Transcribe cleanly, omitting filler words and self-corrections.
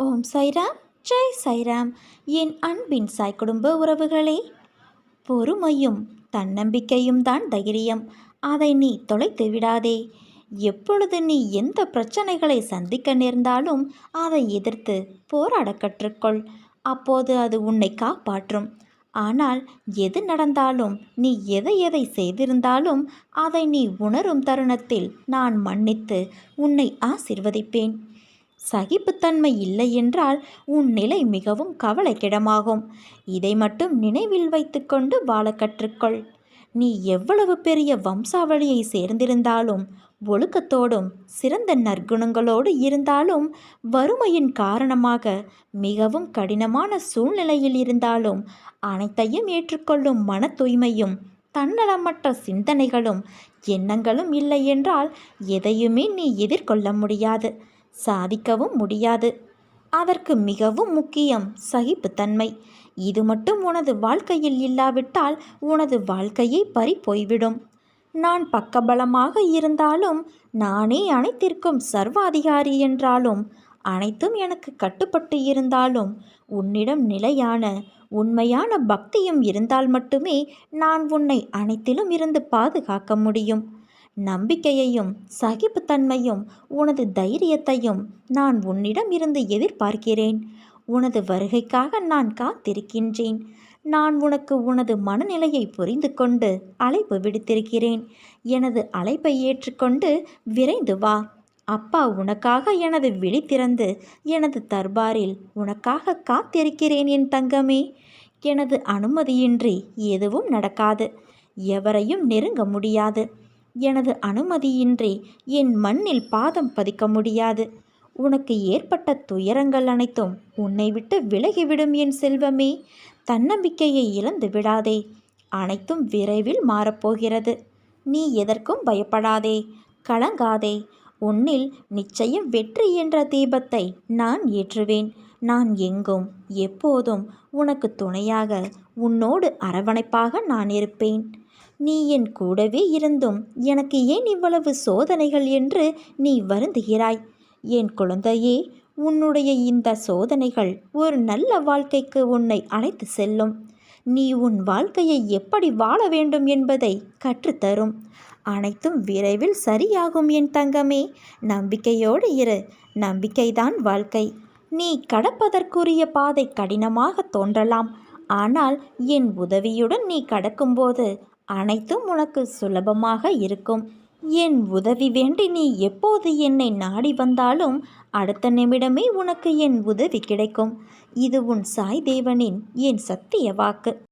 ஓம் சாய்ராம், ஜெய் சாய்ராம். என் அன்பின் சாய் குடும்ப உறவுகளே, பொறுமையும் தன்னம்பிக்கையும் தான் தைரியம். அதை நீ தொலைத்து விடாதே. எப்பொழுது நீ எந்த பிரச்சனைகளை சந்திக்க நேர்ந்தாலும் அதை எதிர்த்து போராட கற்றுக்கொள். அப்போது அது உன்னை காப்பாற்றும். ஆனால் எது நடந்தாலும், நீ எதை எதை செய்திருந்தாலும் அதை நீ உணரும் தருணத்தில் நான் மன்னித்து உன்னை ஆசிர்வதிப்பேன். சகிப்புத்தன்மை இல்லை என்றால் உன் நிலை மிகவும் கவலைக்கிடமாகும். இதை மட்டும் நினைவில் வைத்துக்கொண்டு வாழ கற்றுக்கொள். நீ எவ்வளவு பெரிய வம்சாவளியை சேர்ந்திருந்தாலும், ஒழுக்கத்தோடும் சிறந்த நற்குணங்களோடு இருந்தாலும், வறுமையின் காரணமாக மிகவும் கடினமான சூழ்நிலையில் இருந்தாலும், அனைத்தையும் ஏற்றுக்கொள்ளும் மன தூய்மையும் தன்னலமற்ற சிந்தனைகளும் எண்ணங்களும் இல்லை என்றால் எதையுமே நீ எதிர்கொள்ள முடியாது, சாதிக்கவும் முடியாது. அதற்கு மிகவும் முக்கியம் சகிப்புத்தன்மை. இது மட்டும் உனது வாழ்க்கையில் இல்லாவிட்டால் உனது வாழ்க்கையை பறி போய்விடும். நான் பக்கபலமாக இருந்தாலும், நானே அனைத்திற்கும் சர்வாதிகாரி என்றாலும், அனைத்தும் எனக்கு கட்டுப்பட்டு இருந்தாலும், உன்னிடம் நிலையான உண்மையான பக்தியும் இருந்தால் மட்டுமே நான் உன்னை அனைத்திலும் இருந்து பாதுகாக்க முடியும். நம்பிக்கையையும் சகிப்புத்தன்மையும் உனது தைரியத்தையும் நான் உன்னிடம் இருந்து எதிர்பார்க்கிறேன். உனது வருகைக்காக நான் காத்திருக்கின்றேன். நான் உனக்கு உனது மனநிலையை புரிந்து கொண்டு அழைப்பு விடுத்திருக்கிறேன். எனது அழைப்பை ஏற்றுக்கொண்டு விரைந்து வா. அப்பா உனக்காக எனது விழி திறந்து எனது தர்பாரில் உனக்காக காத்திருக்கிறேன். என் தங்கமே, எனது அனுமதியின்றி எதுவும் நடக்காது. எவரையும் நெருங்க முடியாது. எனது அனுமதியின்றி என் மண்ணில் பாதம் பதிக்க முடியாது. உனக்கு ஏற்பட்ட துயரங்கள் அனைத்தும் உன்னை விட்டு விலகிவிடும். என் செல்வமே, தன்னம்பிக்கையை இழந்து விடாதே. அனைத்தும் விரைவில் மாறப்போகிறது. நீ எதற்கும் பயப்படாதே, கலங்காதே. உன்னில் நிச்சயம் வெற்றி என்ற தீபத்தை நான் ஏற்றுவேன். நான் எங்கும் எப்போதும் உனக்கு துணையாக, உன்னோடு அரவணைப்பாக நான் இருப்பேன். நீ என் கூடவே இருந்தும் எனக்கு ஏன் இவ்வளவு சோதனைகள் என்று நீ வருந்துகிறாய்? என் குழந்தையே, உன்னுடைய இந்த சோதனைகள் ஒரு நல்ல வாழ்க்கைக்கு உன்னை அழைத்து செல்லும். நீ உன் வாழ்க்கையை எப்படி வாழ வேண்டும் என்பதை கற்றுத்தரும். அனைத்தும் விரைவில் சரியாகும். என் தங்கமே, நம்பிக்கையோடு இரு. நம்பிக்கைதான் வாழ்க்கை. நீ கடப்பதற்குரிய பாதை கடினமாக தோன்றலாம். ஆனால் என் உதவியுடன் நீ கடக்கும்போது அனைத்தும் உனக்கு சுலபமாக இருக்கும். என் உதவி வேண்டி நீ எப்போது என்னை நாடி வந்தாலும் அடுத்த நிமிடமே உனக்கு என் உதவி கிடைக்கும். இது உன் சாய் தேவனின் என் சத்திய வாக்கு.